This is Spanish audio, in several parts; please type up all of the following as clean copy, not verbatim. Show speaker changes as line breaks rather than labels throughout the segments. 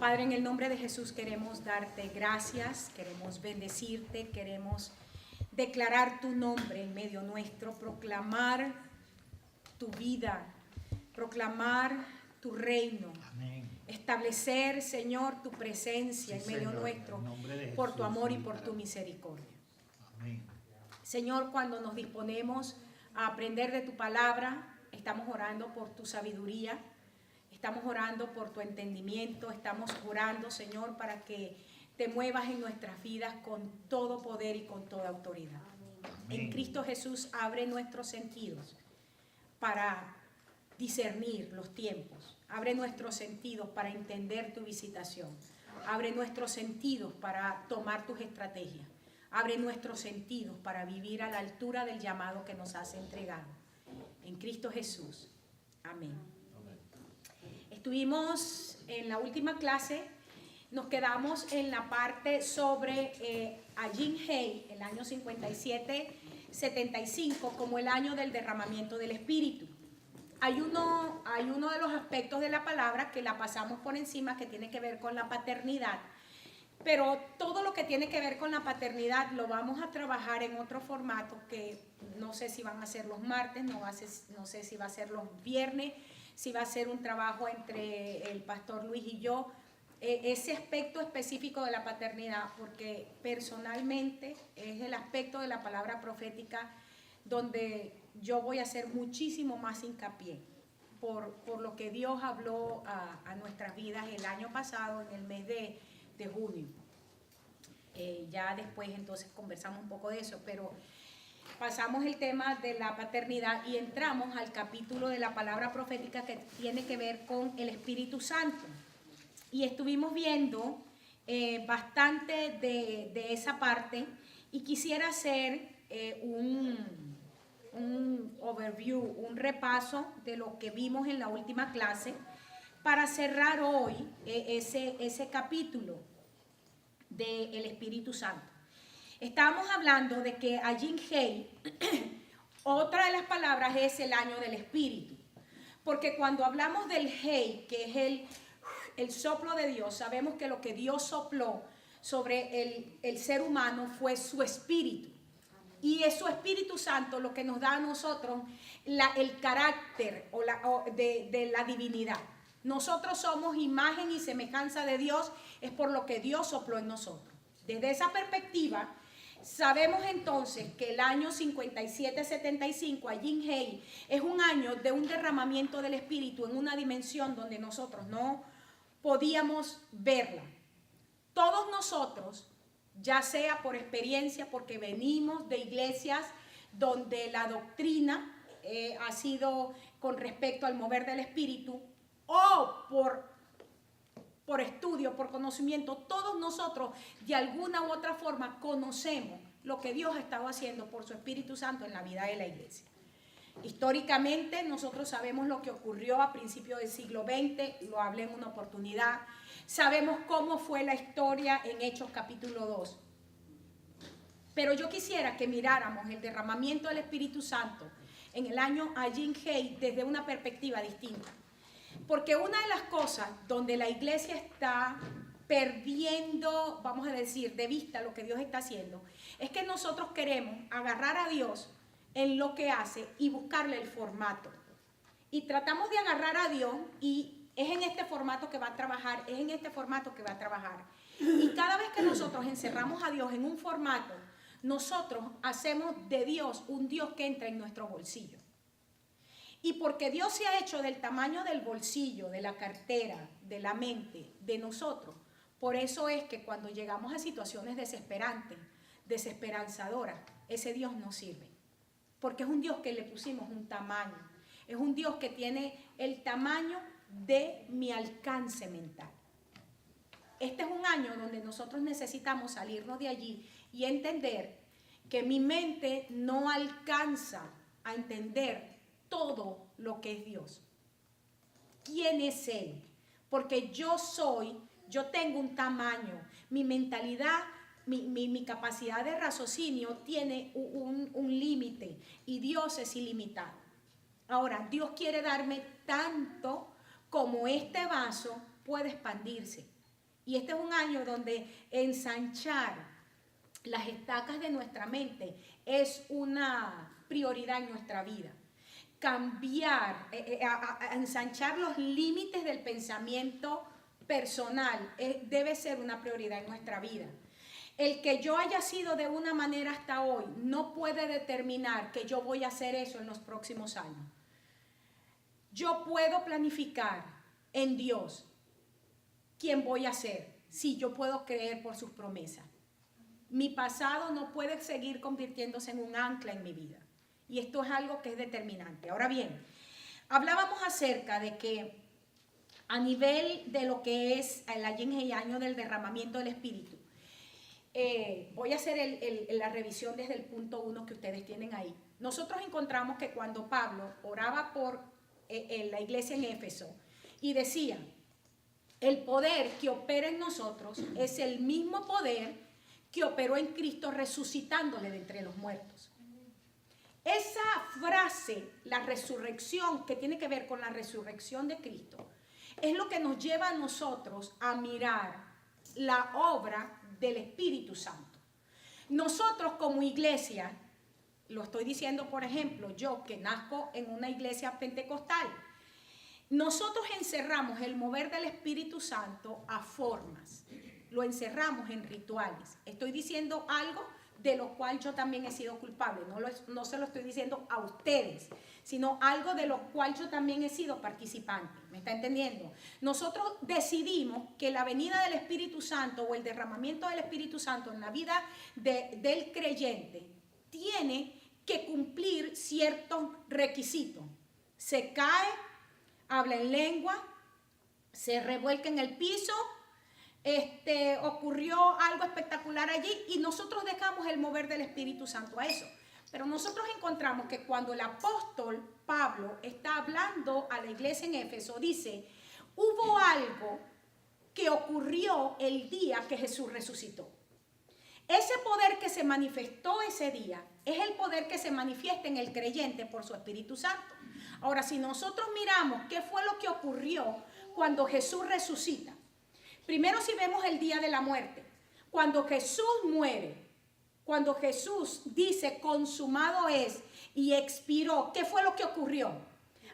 Padre, en el nombre de Jesús queremos darte gracias, queremos bendecirte, queremos declarar tu nombre en medio nuestro, proclamar tu vida, proclamar tu reino.
Amén.
Establecer, Señor, tu presencia en medio nuestro por tu amor y por tu misericordia.
Amén.
Señor, cuando nos disponemos a aprender de tu palabra, estamos orando por tu sabiduría, estamos orando por tu entendimiento, estamos orando, Señor, para que te muevas en nuestras vidas con todo poder y con toda autoridad.
Amén.
En Cristo Jesús abre nuestros sentidos para discernir los tiempos. Abre nuestros sentidos para entender tu visitación. Abre nuestros sentidos para tomar tus estrategias. Abre nuestros sentidos para vivir a la altura del llamado que nos has entregado. En Cristo Jesús. Amén. Estuvimos en la última clase, nos quedamos en la parte sobre Ajin Hei, el año 57-75, como el año del derramamiento del Espíritu. Hay uno de los aspectos de la palabra que la pasamos por encima, que tiene que ver con la paternidad. Pero todo lo que tiene que ver con la paternidad lo vamos a trabajar en otro formato que no sé si van a ser los martes, no sé si va a ser los viernes, si va a ser un trabajo entre el pastor Luis y yo. Ese aspecto específico de la paternidad, porque personalmente es el aspecto de la palabra profética donde yo voy a hacer muchísimo más hincapié por lo que Dios habló a nuestras vidas el año pasado, en el mes de junio. Ya después entonces conversamos un poco de eso, pero pasamos el tema de la paternidad y entramos al capítulo de la palabra profética que tiene que ver con el Espíritu Santo. Y estuvimos viendo bastante de esa parte y quisiera hacer un overview, un repaso de lo que vimos en la última clase para cerrar hoy ese capítulo del Espíritu Santo. Estábamos hablando de que Ajin Hei, otra de las palabras es el año del Espíritu, porque cuando hablamos del Hei, que es el soplo de Dios, sabemos que lo que Dios sopló sobre el ser humano fue su espíritu. Y es su Espíritu Santo lo que nos da a nosotros el carácter de la divinidad. Nosotros somos imagen y semejanza de Dios, es por lo que Dios sopló en nosotros. Desde esa perspectiva, sabemos entonces que el año 57-75, Ajin Hei, es un año de un derramamiento del Espíritu en una dimensión donde nosotros no podíamos verla. Todos nosotros, ya sea por experiencia, porque venimos de iglesias donde la doctrina ha sido con respecto al mover del Espíritu, o por estudio, por conocimiento, todos nosotros de alguna u otra forma conocemos lo que Dios ha estado haciendo por su Espíritu Santo en la vida de la iglesia. Históricamente nosotros sabemos lo que ocurrió a principios del siglo XX, lo hablé en una oportunidad, sabemos cómo fue la historia en Hechos capítulo 2. Pero yo quisiera que miráramos el derramamiento del Espíritu Santo en el año Ajin Hei desde una perspectiva distinta. Porque una de las cosas donde la iglesia está perdiendo, vamos a decir, de vista lo que Dios está haciendo, es que nosotros queremos agarrar a Dios en lo que hace y buscarle el formato. Y tratamos de agarrar a Dios y es en este formato que va a trabajar, es en este formato que va a trabajar. Y cada vez que nosotros encerramos a Dios en un formato, nosotros hacemos de Dios un Dios que entra en nuestro bolsillo. Y porque Dios se ha hecho del tamaño del bolsillo, de la cartera, de la mente, de nosotros, por eso es que cuando llegamos a situaciones desesperantes, desesperanzadoras, ese Dios no sirve. Porque es un Dios que le pusimos un tamaño. Es un Dios que tiene el tamaño de mi alcance mental. Este es un año donde nosotros necesitamos salirnos de allí y entender que mi mente no alcanza a entender todo lo que es Dios. ¿Quién es Él? Porque yo tengo un tamaño, mi mentalidad, mi capacidad de raciocinio tiene un límite y Dios es ilimitado. Ahora, Dios quiere darme tanto como este vaso puede expandirse. Y este es un año donde ensanchar las estacas de nuestra mente es una prioridad en nuestra vida. Cambiar, ensanchar los límites del pensamiento personal debe ser una prioridad en nuestra vida. El que yo haya sido de una manera hasta hoy no puede determinar que yo voy a hacer eso en los próximos años. Yo puedo planificar en Dios quién voy a ser si yo puedo creer por sus promesas. Mi pasado no puede seguir convirtiéndose en un ancla en mi vida. Y esto es algo que es determinante. Ahora bien, hablábamos acerca de que a nivel de lo que es el año del derramamiento del Espíritu, voy a hacer la revisión desde el punto 1 que ustedes tienen ahí. Nosotros encontramos que cuando Pablo oraba por la iglesia en Éfeso y decía, el poder que opera en nosotros es el mismo poder que operó en Cristo resucitándole de entre los muertos. Esa frase, la resurrección, que tiene que ver con la resurrección de Cristo, es lo que nos lleva a nosotros a mirar la obra del Espíritu Santo. Nosotros como iglesia, lo estoy diciendo por ejemplo, yo que nazco en una iglesia pentecostal, nosotros encerramos el mover del Espíritu Santo a formas, lo encerramos en rituales. Estoy diciendo algo de lo cual yo también he sido culpable, no se lo estoy diciendo a ustedes, sino algo de lo cual yo también he sido participante. ¿Me está entendiendo? Nosotros decidimos que la venida del Espíritu Santo o el derramamiento del Espíritu Santo en la vida del creyente tiene que cumplir ciertos requisitos. Se cae, habla en lengua, se revuelca en el piso, ocurrió algo espectacular allí y nosotros dejamos el mover del Espíritu Santo a eso. Pero nosotros encontramos que cuando el apóstol Pablo está hablando a la iglesia en Éfeso, dice, hubo algo que ocurrió el día que Jesús resucitó. Ese poder que se manifestó ese día es el poder que se manifiesta en el creyente por su Espíritu Santo. Ahora, si nosotros miramos qué fue lo que ocurrió cuando Jesús resucita, primero si vemos el día de la muerte, cuando Jesús muere, cuando Jesús dice consumado es y expiró, ¿qué fue lo que ocurrió?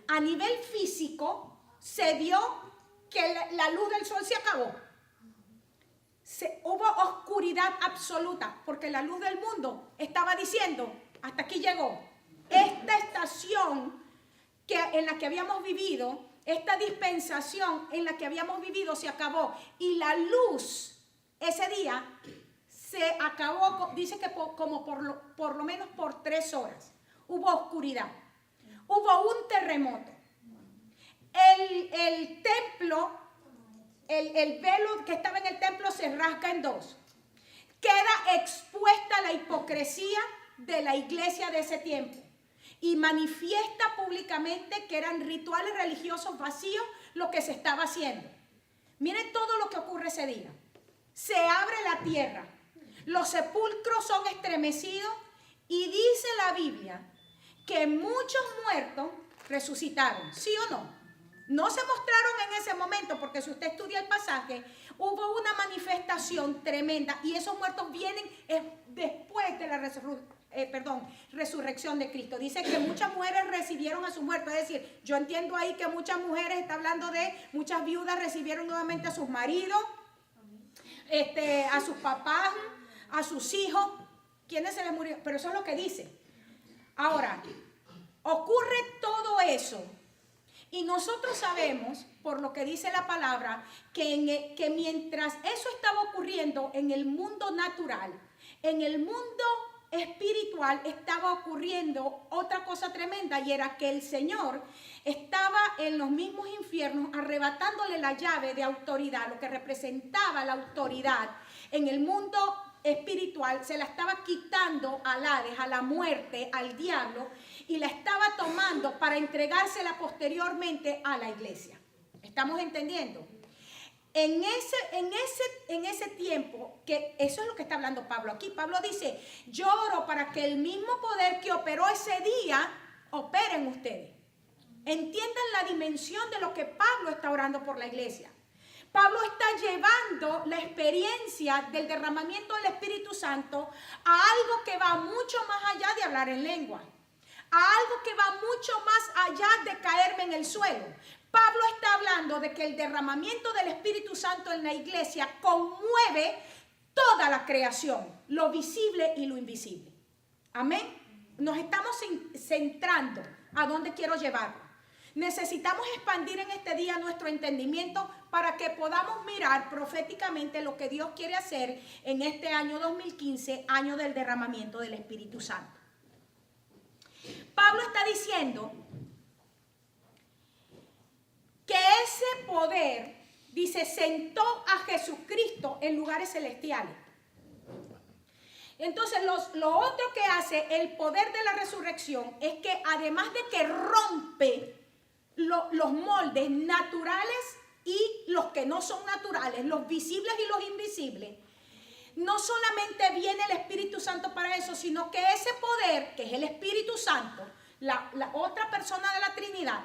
A nivel físico se dio que la luz del sol se acabó. Hubo oscuridad absoluta porque la luz del mundo estaba diciendo, hasta aquí llegó. Esta estación en la que habíamos vivido, esta dispensación en la que habíamos vivido se acabó. Y la luz ese día se acabó, dice que como por lo menos por 3 horas. Hubo oscuridad. Hubo un terremoto. El templo, el velo que estaba en el templo se rasga en 2. Queda expuesta la hipocresía de la iglesia de ese tiempo. Y manifiesta públicamente que eran rituales religiosos vacíos lo que se estaba haciendo. Miren todo lo que ocurre ese día. Se abre la tierra. Los sepulcros son estremecidos y dice la Biblia que muchos muertos resucitaron, ¿sí o no? No se mostraron en ese momento porque si usted estudia el pasaje, hubo una manifestación tremenda y esos muertos vienen después de la resurrección de Cristo. Dice que muchas mujeres recibieron a sus muertos, es decir, yo entiendo ahí que muchas mujeres, está hablando de muchas viudas recibieron nuevamente a sus maridos, a sus papás, a sus hijos, ¿quiénes se les murió? Pero eso es lo que dice. Ahora, ocurre todo eso y nosotros sabemos, por lo que dice la palabra, que mientras eso estaba ocurriendo en el mundo natural, en el mundo espiritual estaba ocurriendo otra cosa tremenda y era que el Señor estaba en los mismos infiernos arrebatándole la llave de autoridad, lo que representaba la autoridad en el mundo espiritual, se la estaba quitando al Hades, a la muerte, al diablo, y la estaba tomando para entregársela posteriormente a la iglesia. ¿Estamos entendiendo? En ese tiempo, que eso es lo que está hablando Pablo aquí. Pablo dice, yo oro para que el mismo poder que operó ese día, opere en ustedes. Entiendan la dimensión de lo que Pablo está orando por la iglesia. Pablo está llevando la experiencia del derramamiento del Espíritu Santo a algo que va mucho más allá de hablar en lengua, a algo que va mucho más allá de caerme en el suelo. Pablo está hablando de que el derramamiento del Espíritu Santo en la iglesia conmueve toda la creación, lo visible y lo invisible. Amén. Nos estamos centrando a dónde quiero llevarlo. Necesitamos expandir en este día nuestro entendimiento para que podamos mirar proféticamente lo que Dios quiere hacer en este año 2015, año del derramamiento del Espíritu Santo. Pablo está diciendo que ese poder, dice, sentó a Jesucristo en lugares celestiales. Entonces, lo otro que hace el poder de la resurrección es que además de que rompe los moldes naturales y los que no son naturales, los visibles y los invisibles, no solamente viene el Espíritu Santo para eso, sino que ese poder, que es el Espíritu Santo, la otra persona de la Trinidad,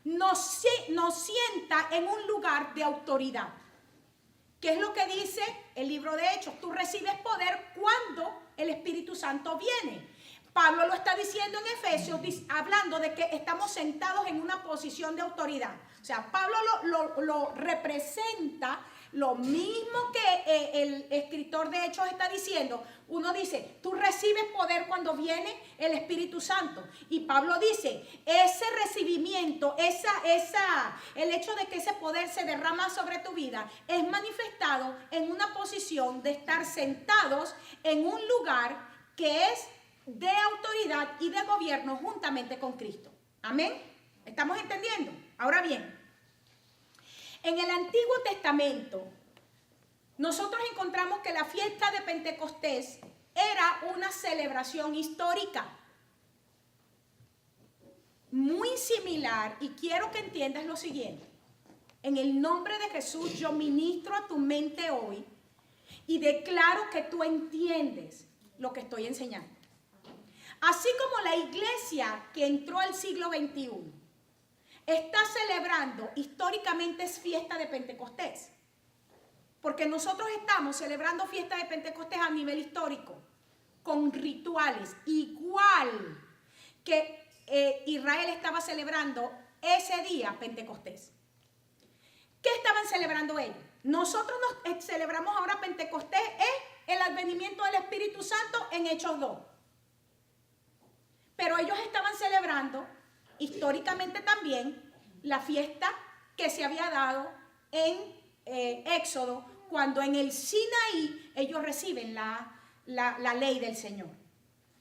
nos sienta en un lugar de autoridad. ¿Qué es lo que dice el libro de Hechos? Tú recibes poder cuando el Espíritu Santo viene. Pablo lo está diciendo en Efesios, hablando de que estamos sentados en una posición de autoridad. O sea, Pablo lo representa lo mismo que el escritor de Hechos está diciendo. Uno dice, tú recibes poder cuando viene el Espíritu Santo. Y Pablo dice, ese recibimiento, el hecho de que ese poder se derrama sobre tu vida, es manifestado en una posición de estar sentados en un lugar que es de autoridad y de gobierno juntamente con Cristo. Amén. ¿Estamos entendiendo? Ahora bien, en el Antiguo Testamento, nosotros encontramos que la fiesta de Pentecostés era una celebración histórica muy similar, y quiero que entiendas lo siguiente. En el nombre de Jesús yo ministro a tu mente hoy y declaro que tú entiendes lo que estoy enseñando. Así como la iglesia que entró al siglo XXI está celebrando, históricamente es fiesta de Pentecostés, porque nosotros estamos celebrando fiesta de Pentecostés a nivel histórico, con rituales, igual que Israel estaba celebrando ese día Pentecostés. ¿Qué estaban celebrando ellos? Nosotros nos celebramos ahora Pentecostés, es el advenimiento del Espíritu Santo en Hechos 2. Pero ellos estaban celebrando históricamente también la fiesta que se había dado en Éxodo, cuando en el Sinaí ellos reciben la ley del Señor.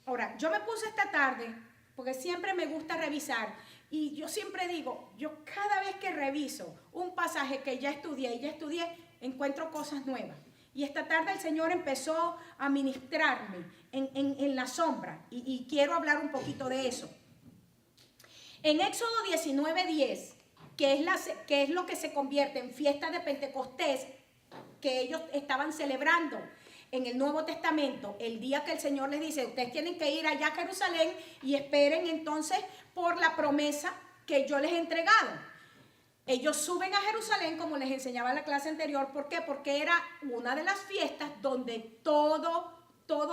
Ahora, yo me puse esta tarde, porque siempre me gusta revisar, y yo siempre digo, yo cada vez que reviso un pasaje que ya estudié, encuentro cosas nuevas. Y esta tarde el Señor empezó a ministrarme en la sombra, y quiero hablar un poquito de eso. En Éxodo 19:10, que es lo que se convierte en fiesta de Pentecostés, que ellos estaban celebrando en el Nuevo Testamento, el día que el Señor les dice, ustedes tienen que ir allá a Jerusalén y esperen entonces por la promesa que yo les he entregado. Ellos suben a Jerusalén, como les enseñaba en la clase anterior. ¿Por qué? Porque era una de las fiestas donde todo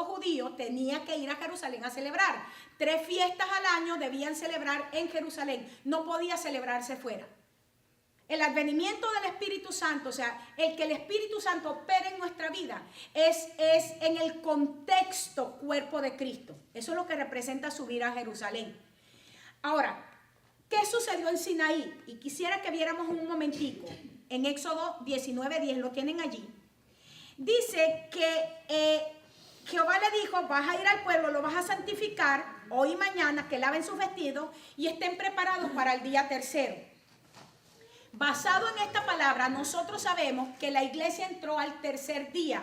judío tenía que ir a Jerusalén a celebrar. 3 fiestas al año debían celebrar en Jerusalén. No podía celebrarse fuera. El advenimiento del Espíritu Santo, o sea, el que el Espíritu Santo opere en nuestra vida, es en el contexto cuerpo de Cristo. Eso es lo que representa subir a Jerusalén. Ahora, ¿qué sucedió en Sinaí? Y quisiera que viéramos un momentico. En Éxodo 19:10, lo tienen allí. Dice que Jehová le dijo, vas a ir al pueblo, lo vas a santificar hoy y mañana, que laven sus vestidos y estén preparados para el día tercero. Basado en esta palabra, nosotros sabemos que la iglesia entró al tercer día,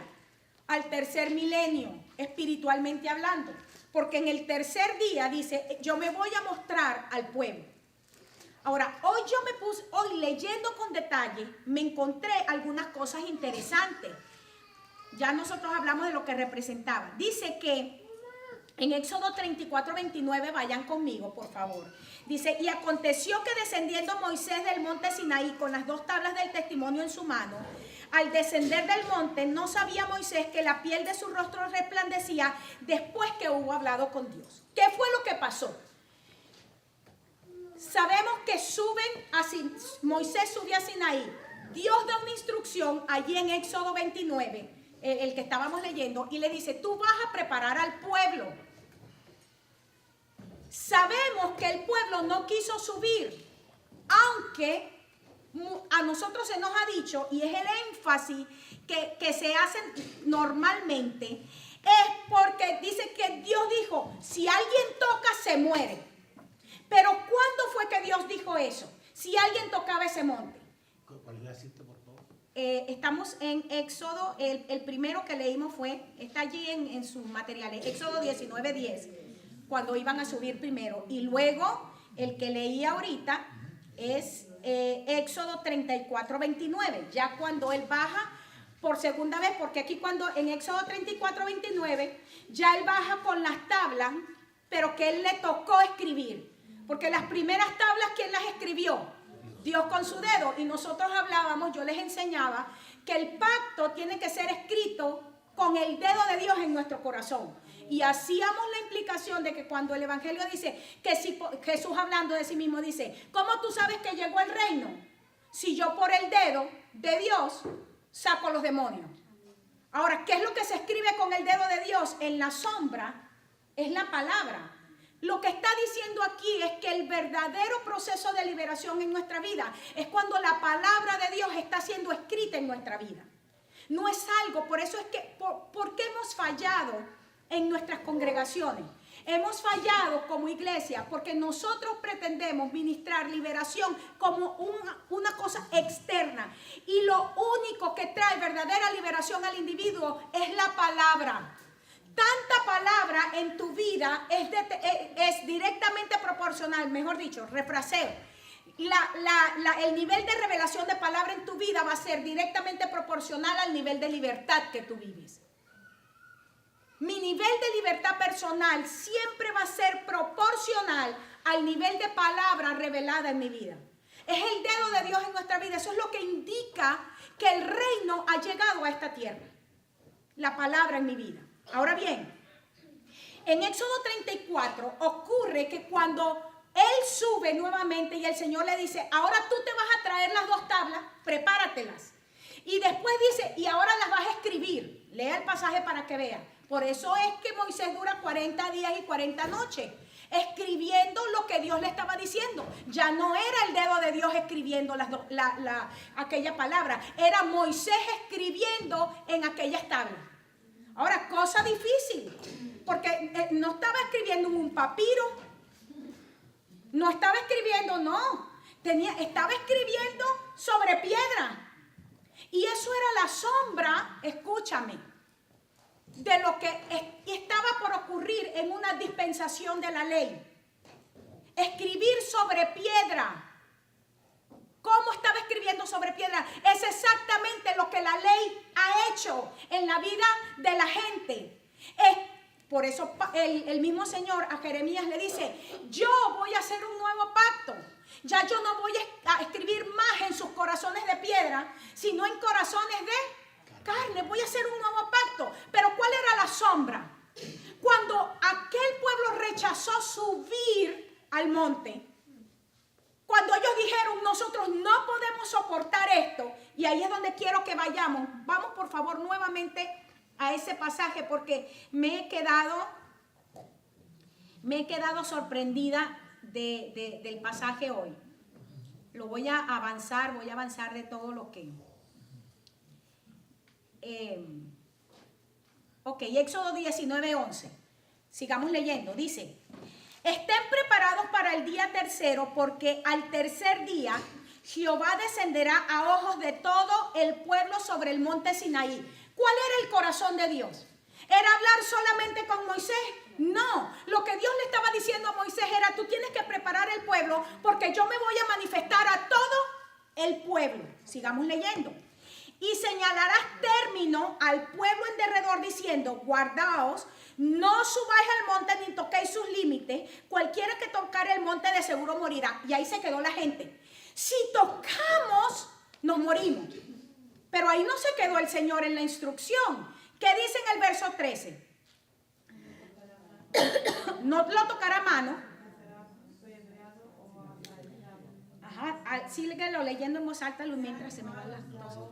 al tercer milenio, espiritualmente hablando. Porque en el tercer día dice, yo me voy a mostrar al pueblo. Ahora, hoy leyendo con detalle, me encontré algunas cosas interesantes. Ya nosotros hablamos de lo que representaba. Dice que En Éxodo 34, 29, vayan conmigo, por favor. Dice, y aconteció que descendiendo Moisés del monte Sinaí con las 2 tablas del testimonio en su mano, al descender del monte no sabía Moisés que la piel de su rostro resplandecía después que hubo hablado con Dios. ¿Qué fue lo que pasó? Sabemos que Moisés subió a Sinaí. Dios da una instrucción allí en Éxodo 29, el que estábamos leyendo, y le dice, tú vas a preparar al pueblo. Sabemos que el pueblo no quiso subir, aunque a nosotros se nos ha dicho, y es el énfasis que se hace normalmente, es porque dice que Dios dijo, si alguien toca se muere. Pero ¿cuándo fue que Dios dijo eso? Si alguien tocaba ese monte.
¿Cuál la cita, por favor?
Estamos en Éxodo, el primero que leímos está allí en sus materiales, Éxodo 19:10, cuando iban a subir primero. Y luego el que leí ahorita es Éxodo 34:29, ya cuando él baja por segunda vez, porque aquí en Éxodo 34:29, ya él baja con las tablas, pero que él le tocó escribir. Porque las primeras tablas, ¿quién las escribió? Dios con su dedo. Y nosotros hablábamos, yo les enseñaba, que el pacto tiene que ser escrito con el dedo de Dios en nuestro corazón. Y hacíamos la implicación de que cuando el Evangelio dice, que si Jesús hablando de sí mismo dice, ¿cómo tú sabes que llegó el reino? Si yo por el dedo de Dios saco los demonios. Ahora, ¿qué es lo que se escribe con el dedo de Dios? En la sombra es la palabra. Lo que está diciendo aquí es que el verdadero proceso de liberación en nuestra vida es cuando la palabra de Dios está siendo escrita en nuestra vida. No es algo, por eso es que, ¿por qué hemos fallado en nuestras congregaciones? Hemos fallado como iglesia porque nosotros pretendemos ministrar liberación como una cosa externa. Y lo único que trae verdadera liberación al individuo es la palabra. Tanta palabra en tu vida es directamente proporcional, mejor dicho, refraseo. El nivel de revelación de palabra en tu vida va a ser directamente proporcional al nivel de libertad que tú vives. Mi nivel de libertad personal siempre va a ser proporcional al nivel de palabra revelada en mi vida. Es el dedo de Dios en nuestra vida. Eso es lo que indica que el reino ha llegado a esta tierra. La palabra en mi vida. Ahora bien, en Éxodo 34 ocurre que cuando él sube nuevamente y el Señor le dice, ahora tú te vas a traer las 2 tablas, prepáratelas. Y después dice, y ahora las vas a escribir. Lea el pasaje para que vea. Por eso es que Moisés dura 40 días y 40 noches escribiendo lo que Dios le estaba diciendo. Ya no era el dedo de Dios escribiendo aquella palabra. Era Moisés escribiendo en aquellas tablas. Ahora, cosa difícil, porque no estaba escribiendo en un papiro, no estaba escribiendo, estaba escribiendo sobre piedra. Y eso era la sombra, escúchame, de lo que estaba por ocurrir en una dispensación de la ley. Escribir sobre piedra. ¿Cómo estaba escribiendo sobre piedra? Es exactamente lo que la ley ha hecho en la vida de la gente. Por eso el mismo Señor a Jeremías le dice, yo voy a hacer un nuevo pacto. Ya yo no voy a escribir más en sus corazones de piedra, sino en corazones de carne. Voy a hacer un nuevo pacto. Pero ¿cuál era la sombra? Cuando aquel pueblo rechazó subir al monte, cuando ellos dijeron, nosotros no podemos soportar esto, y ahí es donde quiero que vayamos. Vamos por favor nuevamente a ese pasaje porque me he quedado sorprendida del pasaje hoy. Lo voy a avanzar de todo lo que... Éxodo 19:11. Sigamos leyendo. Dice, estén preparados para el día tercero, porque al tercer día Jehová descenderá a ojos de todo el pueblo sobre el monte Sinaí. ¿Cuál era el corazón de Dios? ¿Era hablar solamente con Moisés? No, lo que Dios le estaba diciendo a Moisés era, tú tienes que preparar el pueblo porque yo me voy a manifestar a todo el pueblo. Sigamos leyendo. Y señalarás término al pueblo en derredor diciendo, guardaos, no subáis al monte ni toquéis sus límites, cualquiera que tocare el monte de seguro morirá. Y ahí se quedó la gente. Si tocamos, nos morimos. Pero ahí no se quedó el Señor en la instrucción. ¿Qué dice en el verso 13? No lo tocará a mano. Ajá, síguelo leyendo en voz alta mientras se me van las cosas.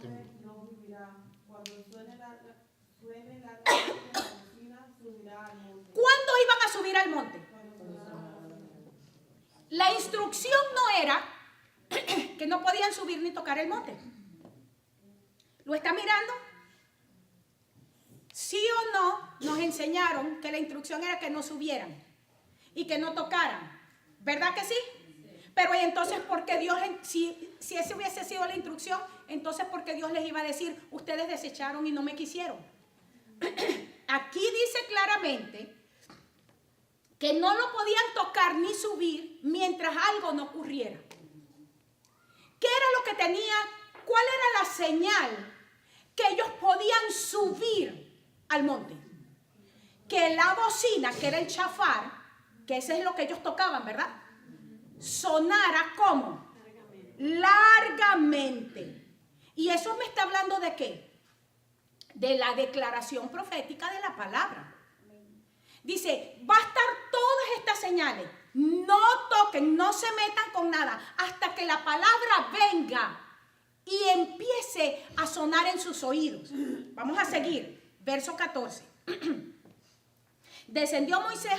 ¿Cuándo iban a subir al monte? La instrucción no era que no podían subir ni tocar el monte. ¿Lo está mirando? Sí o no, nos enseñaron que la instrucción era que no subieran y que no tocaran. ¿Verdad que sí? Pero ¿y entonces por qué Dios, si esa hubiese sido la instrucción, entonces por qué Dios les iba a decir, ustedes desecharon y no me quisieron? Aquí dice claramente que no lo podían tocar ni subir mientras algo no ocurriera. ¿Qué era lo que tenía? ¿Cuál era la señal que ellos podían subir al monte? Que la bocina, que era el chafar, que ese es lo que ellos tocaban, ¿verdad? Sonara ¿cómo? Largamente. Y eso me está hablando ¿de qué? De la declaración profética de la palabra. Dice, va a estar todas estas señales. No toquen, no se metan con nada hasta que la palabra venga y empiece a sonar en sus oídos. Vamos a seguir. Verso 14. Descendió Moisés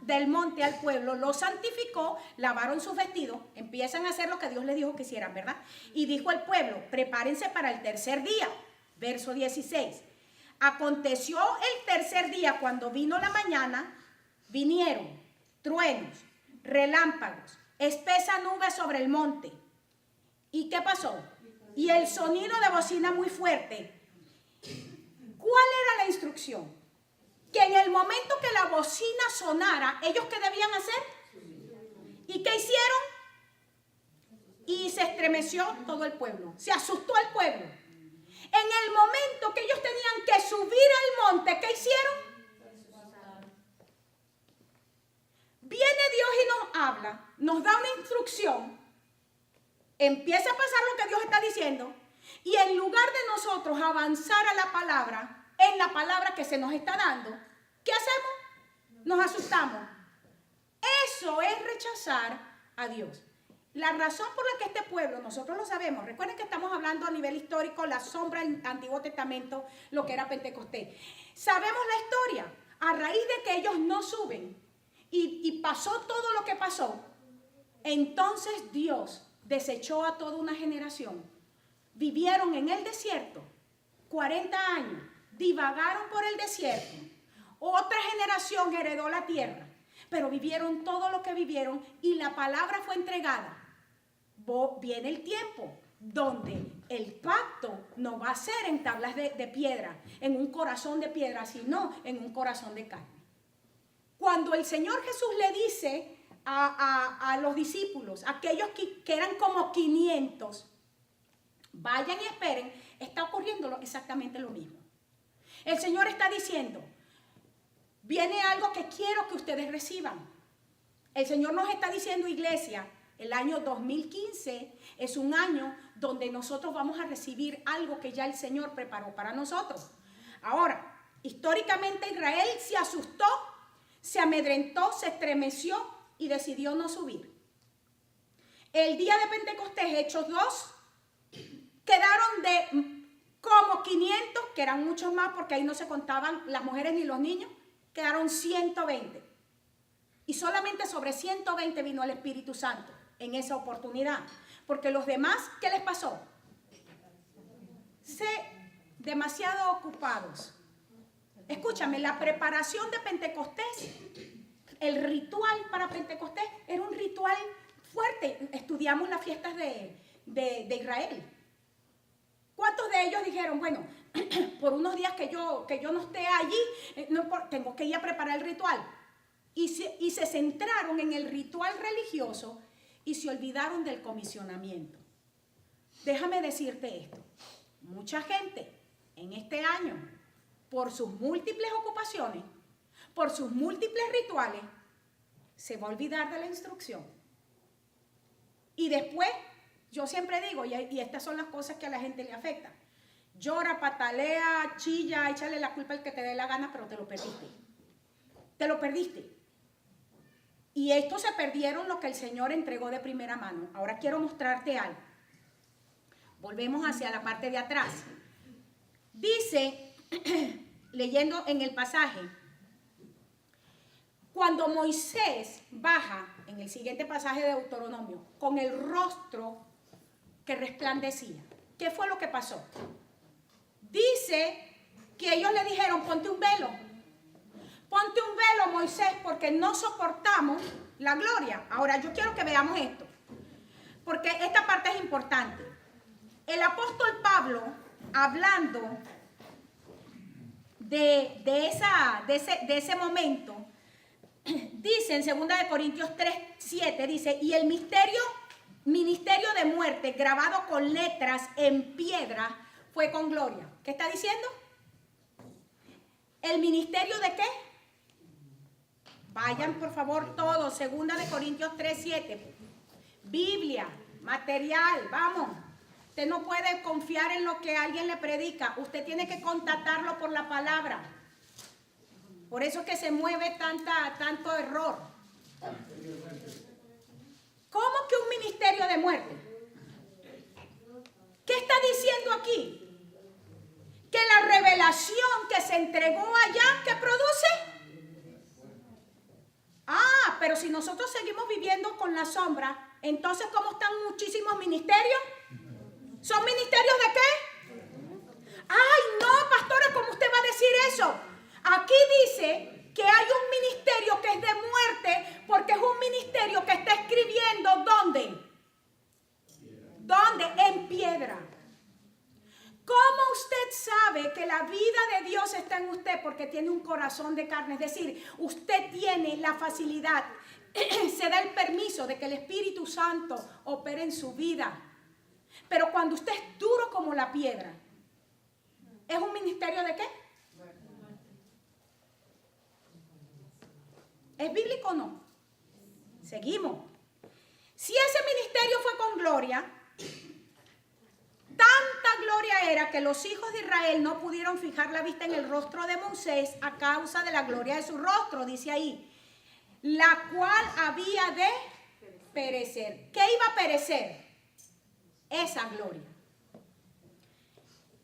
del monte al pueblo, lo santificó, lavaron sus vestidos, empiezan a hacer lo que Dios les dijo que hicieran, ¿verdad? Y dijo al pueblo, prepárense para el tercer día. Verso 16. Aconteció el tercer día, cuando vino la mañana, vinieron truenos, relámpagos, espesa nube sobre el monte. ¿Y qué pasó? Y el sonido de bocina muy fuerte. ¿Cuál era la instrucción? Que en el momento que la bocina sonara, ¿ellos qué debían hacer? ¿Y qué hicieron? Y se estremeció todo el pueblo, se asustó el pueblo. En el momento que ellos tenían que subir al monte, ¿qué hicieron? Viene Dios y nos habla, nos da una instrucción, empieza a pasar lo que Dios está diciendo, y en lugar de nosotros avanzar a la palabra, en la palabra que se nos está dando, ¿qué hacemos? Nos asustamos. Eso es rechazar a Dios. La razón por la que este pueblo, nosotros lo sabemos, recuerden que estamos hablando a nivel histórico, la sombra del Antiguo Testamento, lo que era Pentecostés. Sabemos la historia, a raíz de que ellos no suben y pasó todo lo que pasó, entonces Dios desechó a toda una generación. Vivieron en el desierto 40 años, divagaron por el desierto. Otra generación heredó la tierra, pero vivieron todo lo que vivieron y la palabra fue entregada. Viene el tiempo donde el pacto no va a ser en tablas de piedra, en un corazón de piedra, sino en un corazón de carne. Cuando el Señor Jesús le dice a los discípulos, aquellos que eran como 500, vayan y esperen, está ocurriendo exactamente lo mismo. El Señor está diciendo, viene algo que quiero que ustedes reciban. El Señor nos está diciendo, iglesia, el año 2015 es un año donde nosotros vamos a recibir algo que ya el Señor preparó para nosotros. Ahora, históricamente Israel se asustó, se amedrentó, se estremeció y decidió no subir. El día de Pentecostés, Hechos 2, quedaron de como 500, que eran muchos más porque ahí no se contaban las mujeres ni los niños, quedaron 120. Y solamente sobre 120 vino el Espíritu Santo en esa oportunidad. Porque los demás, ¿qué les pasó? Demasiado ocupados. Escúchame, la preparación de Pentecostés, el ritual para Pentecostés era un ritual fuerte. Estudiamos las fiestas de Israel. ¿Cuántos de ellos dijeron, bueno, por unos días que yo no esté allí, tengo que ir a preparar el ritual? Y se centraron en el ritual religioso y se olvidaron del comisionamiento. Déjame decirte esto. mucha gente en este año, por sus múltiples ocupaciones, por sus múltiples rituales, se va a olvidar de la instrucción. Y después, yo siempre digo, y estas son las cosas que a la gente le afectan: llora, patalea, chilla, échale la culpa al que te dé la gana, pero te lo perdiste. Te lo perdiste. Y estos se perdieron lo que el Señor entregó de primera mano. Ahora quiero mostrarte algo. Volvemos hacia la parte de atrás. Dice, leyendo en el pasaje, cuando Moisés baja, en el siguiente pasaje de Deuteronomio, con el rostro que resplandecía, ¿qué fue lo que pasó? Dice que ellos le dijeron: ponte un velo. Ponte un velo, Moisés, porque no soportamos la gloria. Ahora, yo quiero que veamos esto, porque esta parte es importante. El apóstol Pablo, hablando de ese momento, dice en 2 Corintios 3:7, dice: y el ministerio de muerte grabado con letras en piedra fue con gloria. ¿Qué está diciendo? ¿El ministerio de qué? Vayan por favor todos, 2 Corintios 3:7. Biblia, material, vamos. Usted no puede confiar en lo que alguien le predica. Usted tiene que contactarlo por la palabra. Por eso es que se mueve tanto error. ¿Cómo que un ministerio de muerte? ¿Qué está diciendo aquí? Que la revelación que se entregó allá, ¿qué produce? Ah, pero si nosotros seguimos viviendo con la sombra, entonces ¿cómo están muchísimos ministerios? ¿Son ministerios de qué? Ay, no, pastora, ¿cómo usted va a decir eso? Aquí dice que hay un ministerio que es de muerte, porque es un ministerio que está escribiendo ¿dónde? ¿Dónde? En piedra. ¿Cómo usted sabe que la vida de Dios está en usted? Porque tiene un corazón de carne. Es decir, usted tiene la facilidad, se da el permiso de que el Espíritu Santo opere en su vida. Pero cuando usted es duro como la piedra, ¿es un ministerio de qué? ¿Es bíblico o no? Seguimos. Si ese ministerio fue con gloria, tanta gloria era que los hijos de Israel no pudieron fijar la vista en el rostro de Moisés a causa de la gloria de su rostro, dice ahí, la cual había de perecer. ¿Qué iba a perecer? Esa gloria.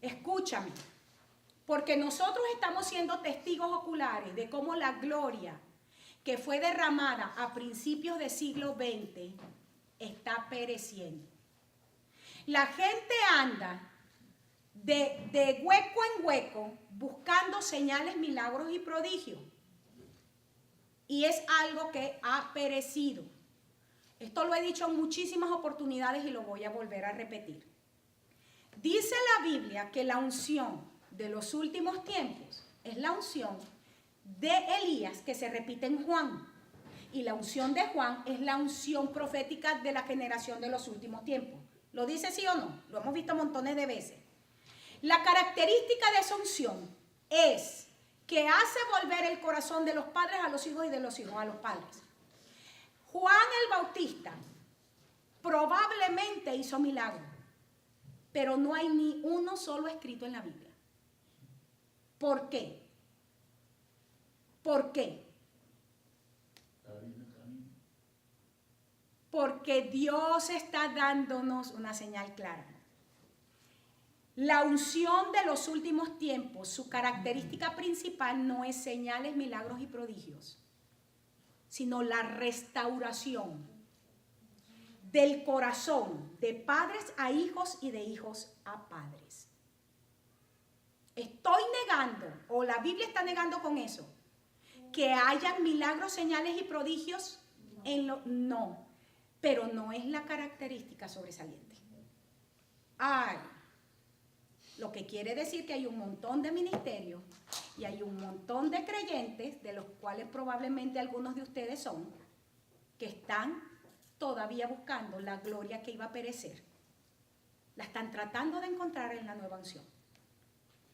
Escúchame, porque nosotros estamos siendo testigos oculares de cómo la gloria que fue derramada a principios del siglo XX está pereciendo. La gente anda de hueco en hueco buscando señales, milagros y prodigios. Y es algo que ha perecido. Esto lo he dicho en muchísimas oportunidades y lo voy a volver a repetir. Dice la Biblia que la unción de los últimos tiempos es la unción de Elías que se repite en Juan. Y la unción de Juan es la unción profética de la generación de los últimos tiempos. ¿Lo dice sí o no? Lo hemos visto montones de veces. La característica de esa unción es que hace volver el corazón de los padres a los hijos y de los hijos a los padres. Juan el Bautista probablemente hizo milagros, pero no hay ni uno solo escrito en la Biblia. ¿Por qué? ¿Por qué? Porque Dios está dándonos una señal clara. La unción de los últimos tiempos, su característica principal no es señales, milagros y prodigios, sino la restauración del corazón de padres a hijos y de hijos a padres. Estoy negando, o la Biblia está negando con eso, que hayan milagros, señales y prodigios no, pero no es la característica sobresaliente. Ay, lo que quiere decir que hay un montón de ministerios y hay un montón de creyentes, de los cuales probablemente algunos de ustedes son, que están todavía buscando la gloria que iba a perecer. La están tratando de encontrar en la nueva unción.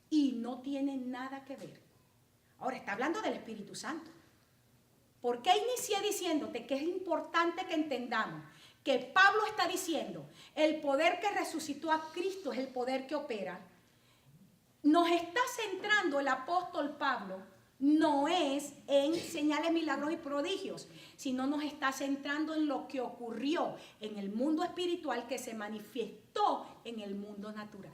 Y no tiene nada que ver. Ahora, está hablando del Espíritu Santo. ¿Por qué inicié diciéndote que es importante que entendamos que Pablo está diciendo el poder que resucitó a Cristo es el poder que opera? Nos está centrando el apóstol Pablo, no es en señales, milagros y prodigios, sino nos está centrando en lo que ocurrió en el mundo espiritual que se manifestó en el mundo natural.